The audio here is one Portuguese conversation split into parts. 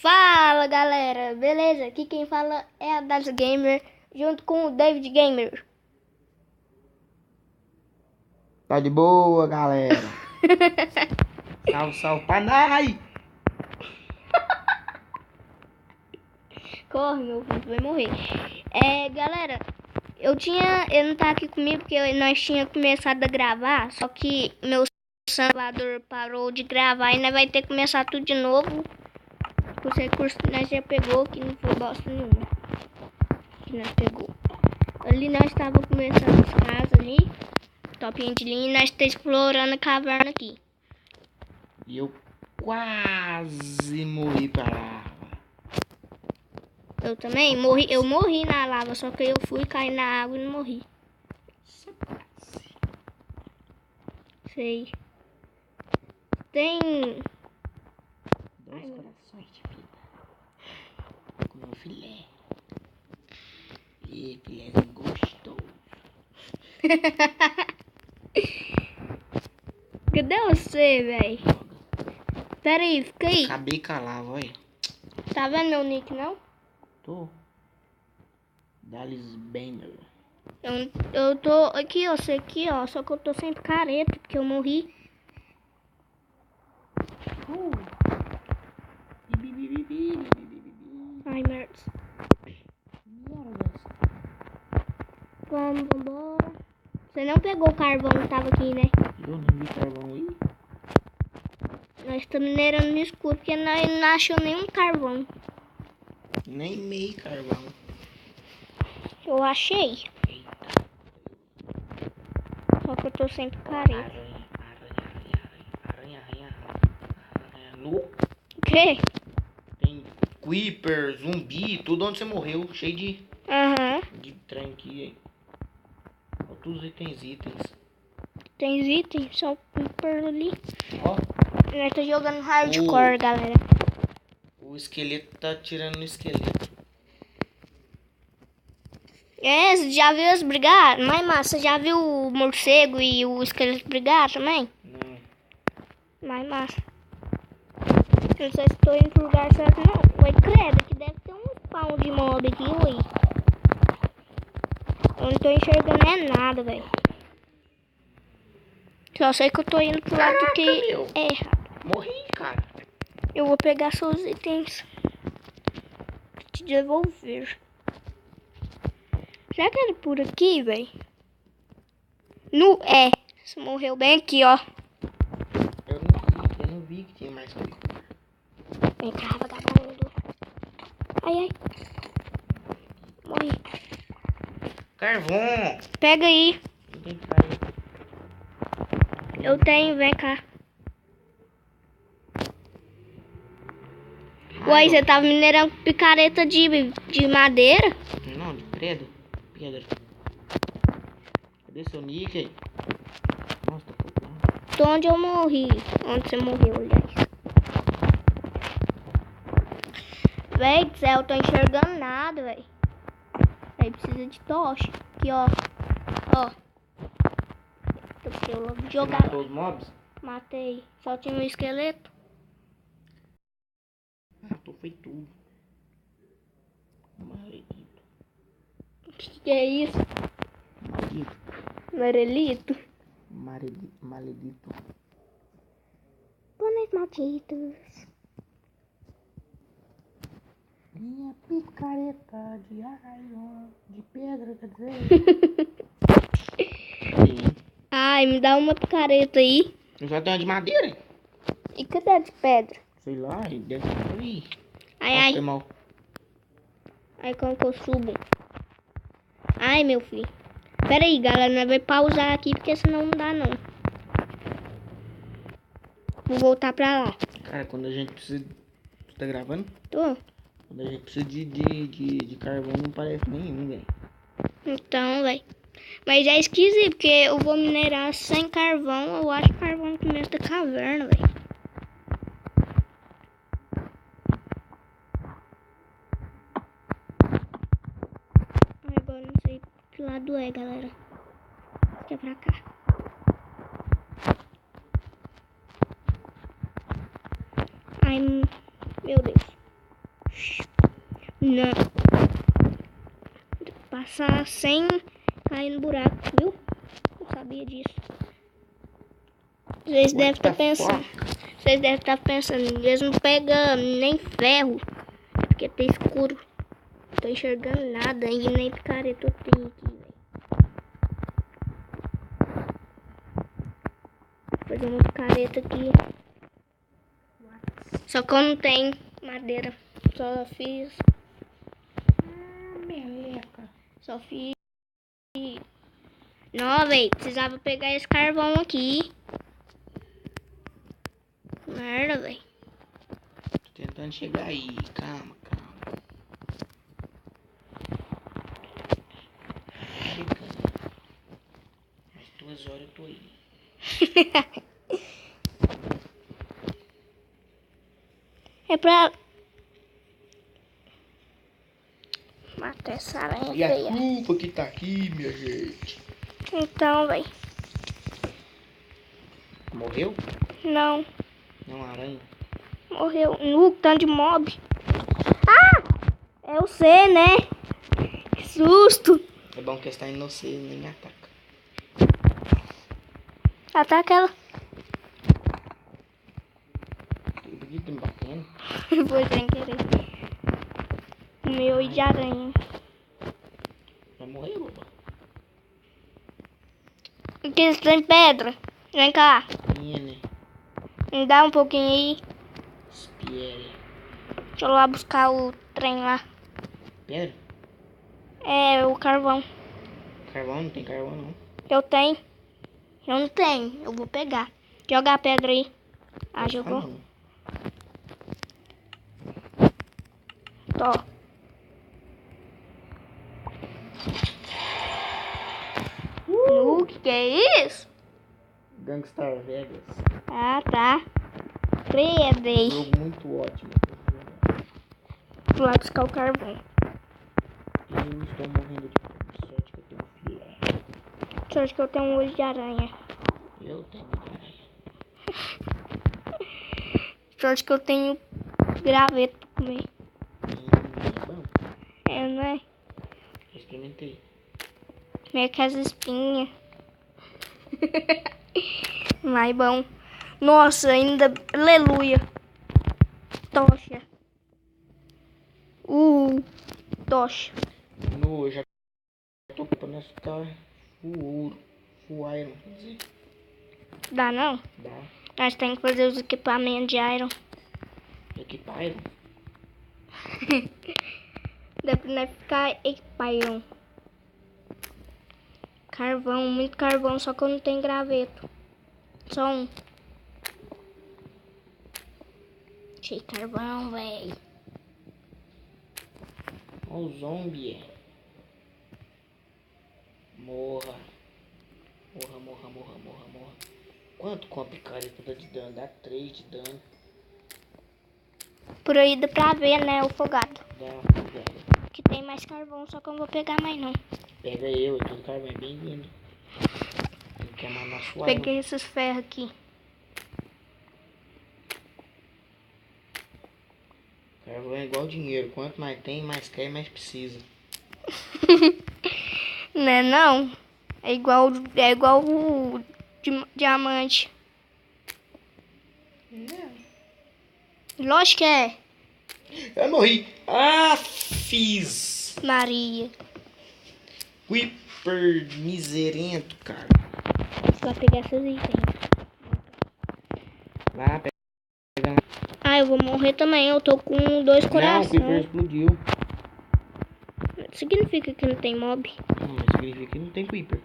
Fala galera, beleza? Aqui quem fala é a Das Gamer, junto com o David Gamer. Tá de boa, galera. Salve, salve, panai. Corre, meu filho, vai morrer. Galera, ele não tá aqui comigo porque nós tínhamos começado a gravar, só que meu salvador parou de gravar e nós vai ter que começar tudo de novo. Os recursos que nós já pegou, que não foi bosta nenhuma. Que nós pegou. Ali nós estávamos começando as casas ali. Topinha de linha, e nós estamos explorando a caverna aqui. E eu quase morri pra lava. Eu também morri, eu morri na lava, só que eu fui cair na água e não morri. Só quase. Sei. Tem... Dois corações de vida. Com meu filé. E filézinho gostoso. Cadê você, véi? Pera aí, fica aí. Acabei com a lava, olha. Tá vendo meu nick, não? Tô. Dallas Banger. Eu tô aqui, ó, sei aqui, ó. Só que eu tô sem careta, porque eu morri. Ai, merda. Vambora. Você não pegou o carvão que tava aqui, né? Eu não vi carvão aí. Nós estamos minerando no escuro, porque nós não achou nenhum carvão. Nem meio carvão. Eu achei. Eita. Só que eu tô sem careta. Aranha. No. O quê? Tem creeper, zumbi, tudo onde você morreu. Cheio de trem aqui. Ó, todos os itens. Tem itens, só por ali. Ó, Nós tá jogando hardcore, galera. o esqueleto tá atirando no esqueleto. Você já viu eles brigar? Mais massa, você já viu o morcego e o esqueleto brigar também? Não. Mais massa. Eu não sei se estou indo pro lugar certo, não. Oi, credo, que deve ter um spawn de mob aqui, oi. Eu não tô enxergando nada, velho. Só sei que eu tô indo pro lado que meu. é errado. Morri, cara. Eu vou pegar seus itens pra te devolver. Será que era por aqui, velho? Você morreu bem aqui, ó. Eu não vi que tinha mais coisa. Vem cá, vagabundo. Ai. Morri. Carvão. Pega aí. Não tem carvão. Eu tenho, vem cá. Uai, você tava minerando picareta de madeira? Não, de pedra. Cadê seu nick aí? Nossa, tá procurando. Tô onde eu morri. Onde você morreu, aliás. Véi do céu, eu tô enxergando nada, véi. Aí precisa de tocha. Aqui, ó. Ó. Eu logo Você jogar. matou os mobs? Matei. Só tinha um esqueleto. Matou foi tudo. Maledito. O que é isso? Marelito? Maledito. Boa noite, malditos. Minha picareta de iron, de pedra, quer dizer. Sim. Ai, me dá uma picareta aí. Eu já tenho uma de madeira? E cadê a de pedra? Sei lá, deve estar aí. Ai. Foi mal. Aí como que eu subo? Ai, meu filho. Pera aí, galera. Nós vamos pausar aqui, porque senão não dá, não. Vou voltar pra lá. Cara, quando a gente precisa... Tu tá gravando? Tô. Quando a gente precisa de carvão, não parece nenhum, velho. Então, velho. Mas é esquisito, porque eu vou minerar sem carvão. Eu acho carvão no começo da caverna, velho. Agora não sei que lado é, galera. Acho que é pra cá. Ai, meu Deus. Não. Passar sem cair no buraco, viu? Não sabia disso. Vocês devem estar pensando. Vocês devem estar pensando, eles não pegam nem ferro. Porque tá escuro. Não tô enxergando nada e nem picareta eu tenho aqui, velho. Vou fazer uma picareta aqui. Só que eu não tenho madeira. Só fiz. Meleca. Só fiz. Não, velho. Precisava pegar esse carvão aqui. Merda, velho. Tô tentando chegar aí. Calma. Chegando. Mais 2 horas eu tô aí. É pra matar essa aranha E a feia. culpa que tá aqui, minha gente? Então, velho. Morreu? Não. Não, aranha. Morreu. No tanto de mob. Ah! É você, né? Que susto. É bom que está indo você e nem me ataca. Ataca ela. Por que tá me batendo? Foi sem querer. Meu de aranha. Vai morrer, boba. Aqui você tem pedra. Vem cá. Minha, né? Me dá um pouquinho aí. Espere. Deixa eu lá buscar o trem lá. Pedra? É, o carvão. Carvão? Não tem carvão, não. Eu tenho. Eu não tenho. Eu vou pegar. Joga a pedra aí. Ah, jogou. Não. Tó. Que é isso? Gangstar Vegas. Ah, tá. Predei. Jogo muito ótimo. Vou lá buscar o carvão. Eu estou morrendo de fome. Sorte que eu tenho um filé. Sorte que eu tenho um olho de aranha. Eu tenho aranha. Sorte que eu tenho graveto pra comer. É bom. É, não é? Eu experimentei. Meio que as espinhas. Mas bom. Nossa, ainda. Aleluia. Tocha. Tocha. No, já tô pra nós ficar o ouro. O iron, quer dizer. Dá não? Dá. Nós temos que fazer os equipamentos de iron. Equipar iron. Dá pra nós ficar equipairon. Carvão, muito carvão, só que eu não tenho graveto. Só um. Achei carvão, velho. Olha o zombie. Morra. Morra. Quanto com a picareta dá de dano? Dá 3 de dano. Por aí dá pra ver, né, o fogado. Dá, velho. Que tem mais carvão, só que eu não vou pegar mais não. Pega eu, todo carvão é bem-vindo. Tem que queimar nosso iron. Peguei esses ferros aqui. Carvão é igual dinheiro. Quanto mais tem, mais quer e mais precisa. Né, não? É igual o diamante. Não. Lógico que é. Eu morri. Ah, fiz. Maria. Creeper miserento, cara. Vou pegar essas itens. Lá, pega. Ah, eu vou morrer também. Eu tô com 2 Não, o corações. Creeper explodiu. Significa que não tem mob. Não, mas significa que não tem Creeper.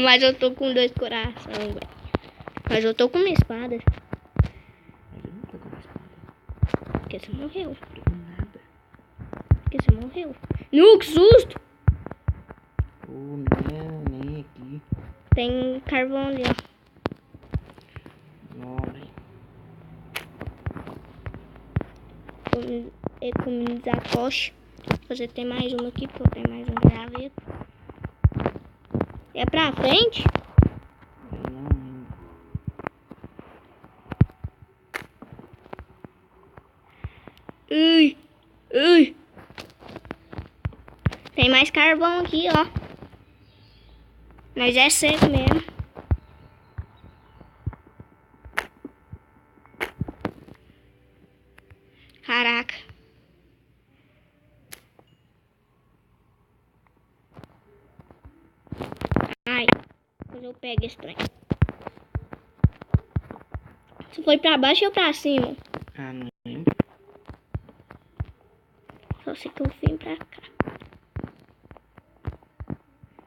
Mas eu tô com 2 corações, velho. Mas eu tô com uma espada. Mas eu não tô com uma espada. Porque você morreu. Tô com nada. Porque você morreu. Que susto! Oh, não, nem aqui. Tem carvão ali, ó. Não, velho. Economizar a tocha. Você tem mais uma aqui, porque eu tenho mais um graveto. É pra frente? Não, ainda. Ui! Ui. Tem mais carvão aqui, ó. Mas é seco mesmo. Caraca. Ai. Depois eu pego esse trem. Você foi pra baixo ou pra cima? Ah, não lembro. Só sei que eu vim pra cá.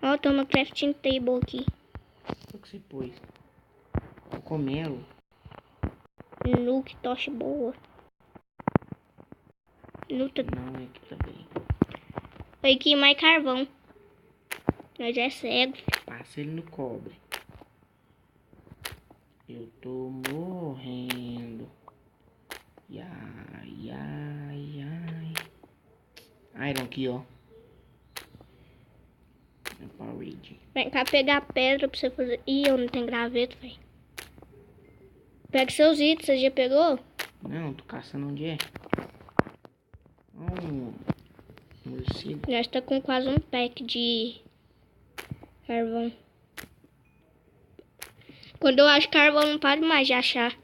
Ó, tem uma crafting table aqui. O que você pôs? Cogumelo. Nuke, tocha boa. Luta. Não é aqui também. Foi aqui mais carvão. Nós é cego. Passa ele no cobre. Eu tô morrendo. Ai, ai, ai. Iron aqui, ó. Na parede. Vem cá pegar pedra pra você fazer. Ih, eu não tenho graveto, velho. Pega seus itens, você já pegou? Não, tô caçando onde é. Morcego. Nós tá com quase um pack de carvão. Quando eu acho carvão, não paro mais de achar.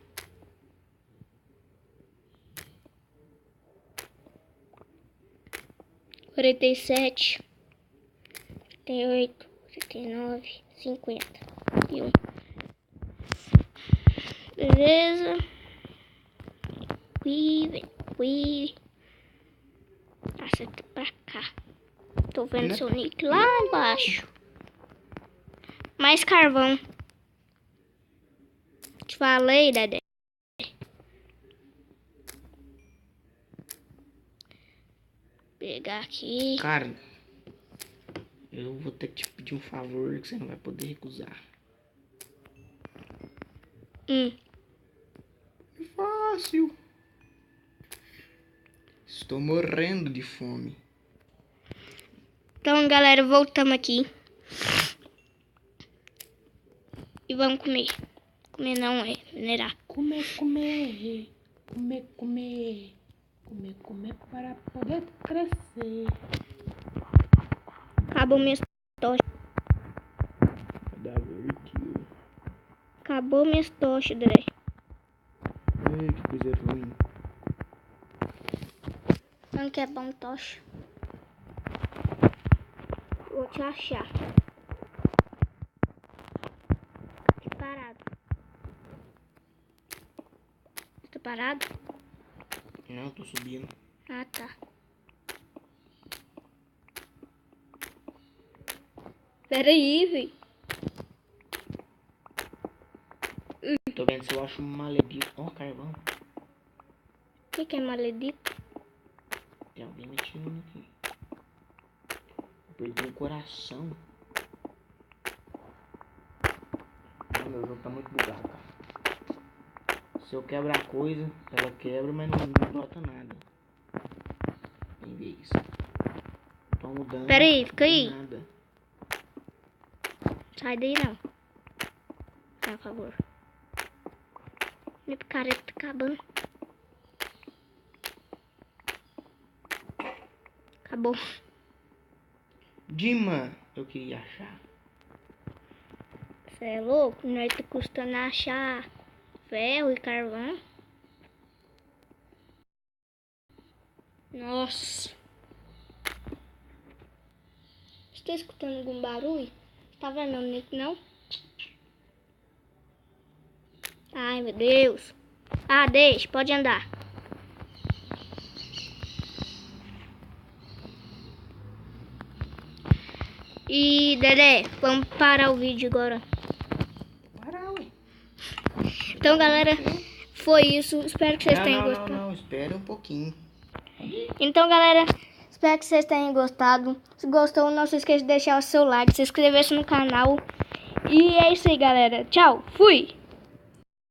Quarenta e 38, 39, 51. Beleza. Ui. Acerta pra cá. Tô vendo seu nick lá embaixo. Mais carvão. Te falei, Dedé. Pegar aqui. Cara, eu vou ter que te pedir um favor que você não vai poder recusar. É fácil. Estou morrendo de fome. Então, galera, voltamos aqui. E vamos comer. Comer não é minerar. Comer para poder crescer. Acabou minhas tochas. Acabou minhas tochas, Dedé. Ai, que coisa ruim. Não que é bom tocha. Vou te achar. Fique parado. Você tá parado? Não, tô subindo. Ah, tá. Pera aí, velho. Tô vendo se eu acho um maledito. Ó, carvão. O que é maledito? Tem alguém mexendo aqui. Eu perdi um coração. Ah, meu jogo tá muito bugado, cara. Se eu quebrar coisa, ela quebra, mas não brota nada. Tem vez. Tô mudando. Pera aí, fica aí. Nada. Sai daí não. Por favor. Meu picareta tá acabando. Acabou. Dima, eu queria achar. Você é louco? Nós tá custando achar ferro e carvão. Nossa. Você tá escutando algum barulho? Tá vendo meu nick, não? Ai, meu Deus. Ah, deixa. Pode andar. E, Dedé, vamos parar o vídeo agora. Para, ué. Então, galera, foi isso. Espero que vocês tenham gostado. Não, espera um pouquinho. Então, galera, espero que vocês tenham gostado. Se gostou, não se esqueça de deixar o seu like, se inscrever no canal. E é isso aí, galera. Tchau, fui!